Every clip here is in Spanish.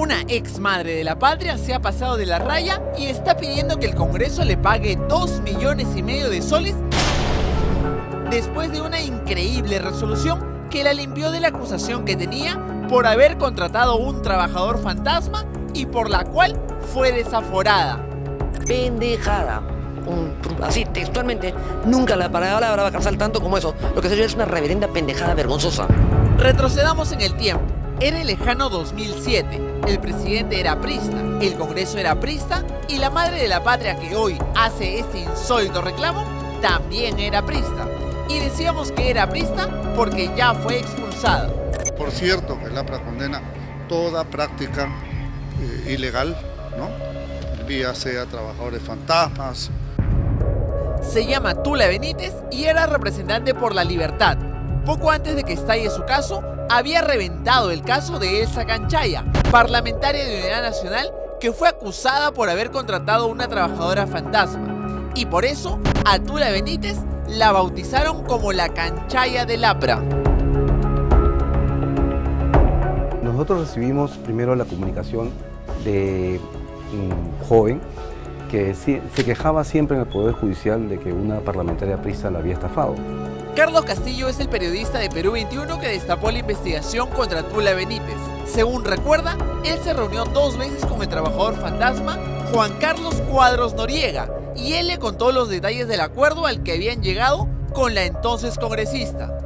Una ex madre de la patria se ha pasado de la raya y está pidiendo que el Congreso le pague 2,5 millones de soles después de una increíble resolución que la limpió de la acusación que tenía por haber contratado un trabajador fantasma y por la cual fue desaforada. Pendejada. Así textualmente, nunca la palabra va a cansar tanto como eso. Lo que se es una reverenda pendejada vergonzosa. Retrocedamos en el tiempo. Era el lejano 2007. El presidente era aprista, el Congreso era aprista y la madre de la patria que hoy hace este insólito reclamo también era aprista. Y decíamos que era aprista porque ya fue expulsada. Por cierto, el APRA condena toda práctica ilegal, ¿no? Vía sea trabajadores fantasmas. Se llama Tula Benítez y era representante por la libertad. Poco antes de que estalle su caso, había reventado el caso de Elsa Canchaya, parlamentaria de Unidad Nacional que fue acusada por haber contratado una trabajadora fantasma. Y por eso, a Tula Benítez la bautizaron como la Canchaya del APRA. Nosotros recibimos primero la comunicación de un joven que se quejaba siempre en el Poder Judicial de que una parlamentaria aprista la había estafado. Carlos Castillo es el periodista de Perú 21 que destapó la investigación contra Tula Benítez. Según recuerda, él se reunió 2 veces con el trabajador fantasma Juan Carlos Cuadros Noriega y él le contó los detalles del acuerdo al que habían llegado con la entonces congresista.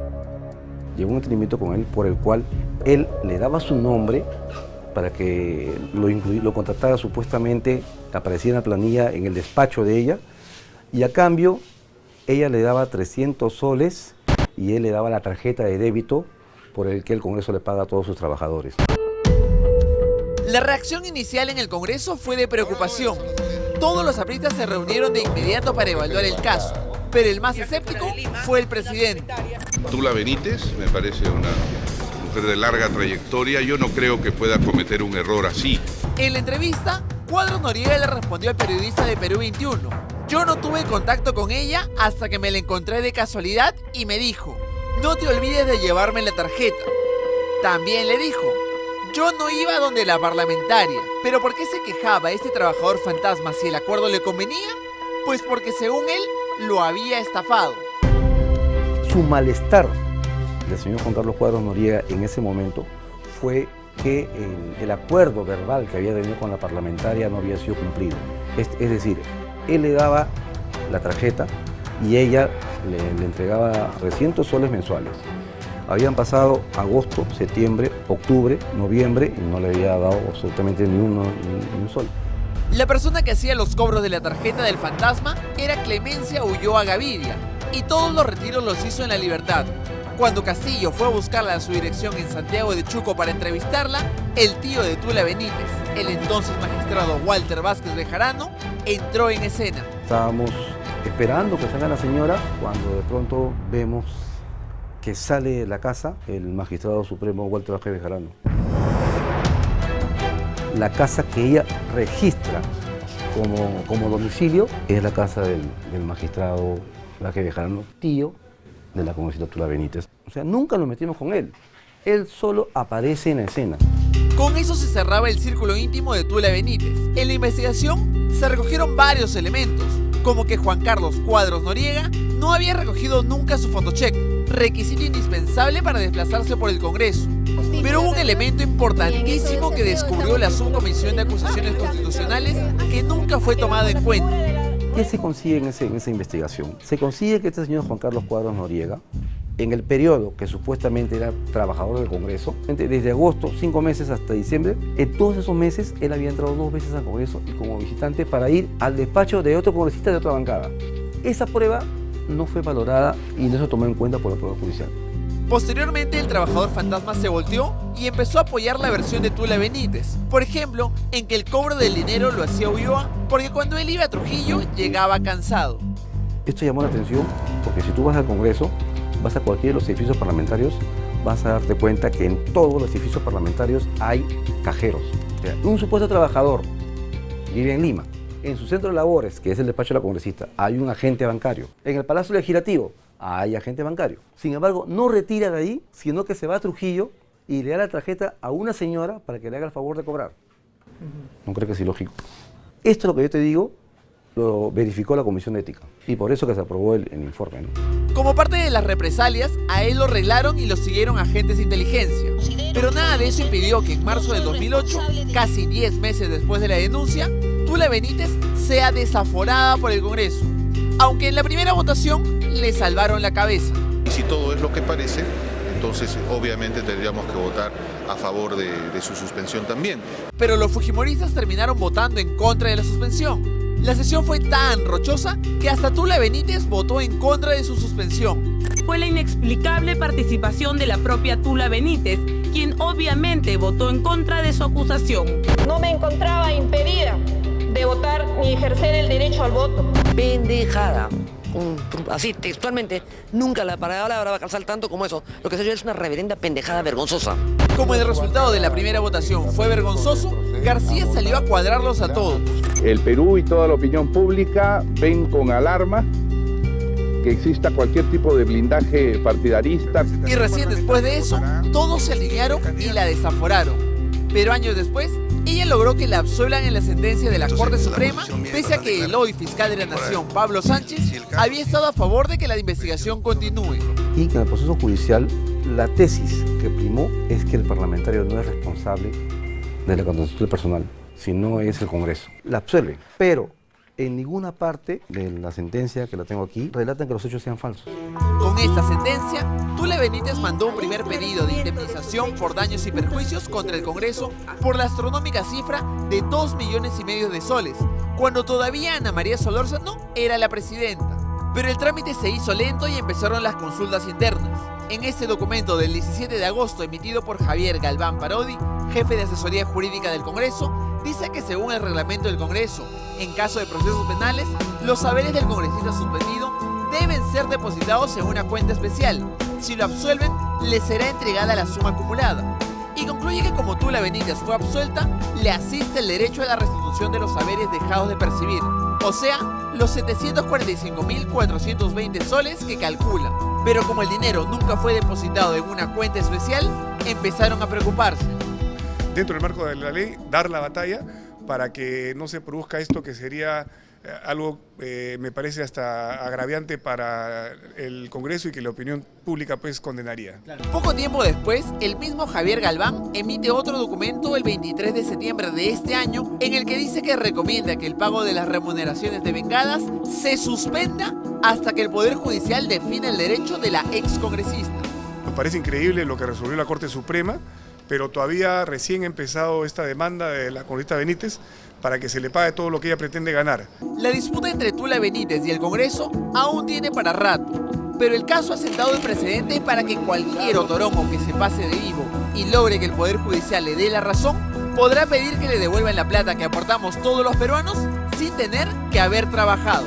Llegó un entendimiento con él por el cual él le daba su nombre para que lo contratara supuestamente, apareciera en la planilla en el despacho de ella y a cambio ella le daba 300 soles y él le daba la tarjeta de débito por el que el Congreso le paga a todos sus trabajadores. La reacción inicial en el Congreso fue de preocupación. Todos los apristas se reunieron de inmediato para evaluar el caso, pero el más escéptico fue el presidente. Tula Benítez me parece una mujer de larga trayectoria, yo no creo que pueda cometer un error así. En la entrevista, Cuadros Noriega le respondió al periodista de Perú 21. Yo no tuve contacto con ella hasta que me la encontré de casualidad y me dijo, no te olvides de llevarme la tarjeta. También le dijo, yo no iba donde la parlamentaria, pero ¿por qué se quejaba este trabajador fantasma si el acuerdo le convenía? Pues porque según él, lo había estafado. Su malestar del señor Juan Carlos Cuadros Noriega en ese momento fue que el acuerdo verbal que había tenido con la parlamentaria no había sido cumplido. Es decir, él le daba la tarjeta y ella le entregaba 300 soles mensuales. Habían pasado agosto, septiembre, octubre, noviembre y no le había dado absolutamente ni un sol. La persona que hacía los cobros de la tarjeta del fantasma era Clemencia Ulloa Gavidia y todos los retiros los hizo en La Libertad. Cuando Castillo fue a buscarla a su dirección en Santiago de Chuco para entrevistarla, el tío de Tula Benítez, el entonces magistrado Walter Vázquez Bejarano, entró en escena. Estábamos esperando que salga la señora cuando de pronto vemos que sale de la casa el magistrado supremo Walter Vázquez Bejarano. La casa que ella registra como domicilio es la casa del magistrado Vázquez Bejarano, tío de la congresista Tula Benítez. O sea, nunca nos metimos con él. Él solo aparece en la escena. Con eso se cerraba el círculo íntimo de Tula Benítez. En la investigación se recogieron varios elementos, como que Juan Carlos Cuadros Noriega no había recogido nunca su fotocheck, requisito indispensable para desplazarse por el Congreso. Pero hubo un elemento importantísimo que descubrió la Subcomisión de Acusaciones Constitucionales que nunca fue tomado en cuenta. ¿Qué se consigue en esa investigación? Se consigue que este señor Juan Carlos Cuadros Noriega, en el periodo que supuestamente era trabajador del Congreso, desde agosto, 5 meses hasta diciembre, en todos esos meses él había entrado 2 veces al Congreso y como visitante para ir al despacho de otro congresista de otra bancada. Esa prueba no fue valorada y no se tomó en cuenta por el Poder Judicial. Posteriormente, el trabajador fantasma se volteó y empezó a apoyar la versión de Tula Benítez. Por ejemplo, en que el cobro del dinero lo hacía Ulloa porque cuando él iba a Trujillo llegaba cansado. Esto llamó la atención porque si tú vas al Congreso, vas a cualquiera de los edificios parlamentarios, vas a darte cuenta que en todos los edificios parlamentarios hay cajeros. O sea, un supuesto trabajador vive en Lima. En su centro de labores, que es el despacho de la congresista, hay un agente bancario. En el Palacio Legislativo hay agente bancario. Sin embargo, no retira de ahí, sino que se va a Trujillo y le da la tarjeta a una señora para que le haga el favor de cobrar. ¿No cree que es ilógico? Esto es lo que yo te digo, lo verificó la Comisión de Ética. Y por eso que se aprobó el informe, ¿no? Como parte de las represalias, a él lo arreglaron y lo siguieron agentes de inteligencia. Pero nada de eso impidió que en marzo del 2008, casi 10 meses después de la denuncia, Tula Benítez sea desaforada por el Congreso. Aunque en la primera votación le salvaron la cabeza. Y si todo es lo que parece, entonces obviamente tendríamos que votar a favor de su suspensión también. Pero los fujimoristas terminaron votando en contra de la suspensión. La sesión fue tan rochosa que hasta Tula Benítez votó en contra de su suspensión. Fue la inexplicable participación de la propia Tula Benítez, quien obviamente votó en contra de su acusación. No me encontraba impedida de votar ni ejercer el derecho al voto. Pendejada. Así, textualmente, nunca la palabra va a calzar tanto como eso. Lo que se es una reverenda pendejada vergonzosa. Como el resultado de la primera votación fue vergonzoso, García salió a cuadrarlos a todos. El Perú y toda la opinión pública ven con alarma que exista cualquier tipo de blindaje partidarista. Y recién después de eso, todos se alinearon y la desaforaron. Pero años después, ella logró que la absuelvan en la sentencia de la Corte Suprema, pese a que el hoy fiscal de la Nación, Pablo Sánchez, había estado a favor de que la investigación continúe. Y que en el proceso judicial la tesis que primó es que el parlamentario no es responsable de la conducta del personal, sino es el Congreso. La absuelven, pero en ninguna parte de la sentencia que la tengo aquí relatan que los hechos sean falsos. Con esta sentencia, Tula Benítez mandó un primer pedido de indemnización por daños y perjuicios contra el Congreso por la astronómica cifra de 2,5 millones de soles, cuando todavía Ana María Solórzano era la presidenta. Pero el trámite se hizo lento y empezaron las consultas internas. En este documento del 17 de agosto emitido por Javier Galván Parodi, jefe de asesoría jurídica del Congreso, dice que según el reglamento del Congreso, en caso de procesos penales, los saberes del congresista suspendido deben ser depositados en una cuenta especial. Si lo absuelven, le será entregada la suma acumulada. Y concluye que como Tula Benítez fue absuelta, le asiste el derecho a la restitución de los saberes dejados de percibir, o sea, los 745.420 soles que calcula. Pero como el dinero nunca fue depositado en una cuenta especial, empezaron a preocuparse. Dentro del marco de la ley, dar la batalla para que no se produzca esto que sería algo, me parece hasta agraviante para el Congreso y que la opinión pública pues condenaría. Poco tiempo después, el mismo Javier Galván emite otro documento el 23 de septiembre de este año en el que dice que recomienda que el pago de las remuneraciones devengadas se suspenda hasta que el Poder Judicial defina el derecho de la excongresista. Nos parece increíble lo que resolvió la Corte Suprema, pero todavía recién ha empezado esta demanda de la congresista Benítez para que se le pague todo lo que ella pretende ganar. La disputa entre Tula Benítez y el Congreso aún tiene para rato, pero el caso ha sentado el precedente para que cualquier otorongo que se pase de vivo y logre que el Poder Judicial le dé la razón, podrá pedir que le devuelvan la plata que aportamos todos los peruanos sin tener que haber trabajado.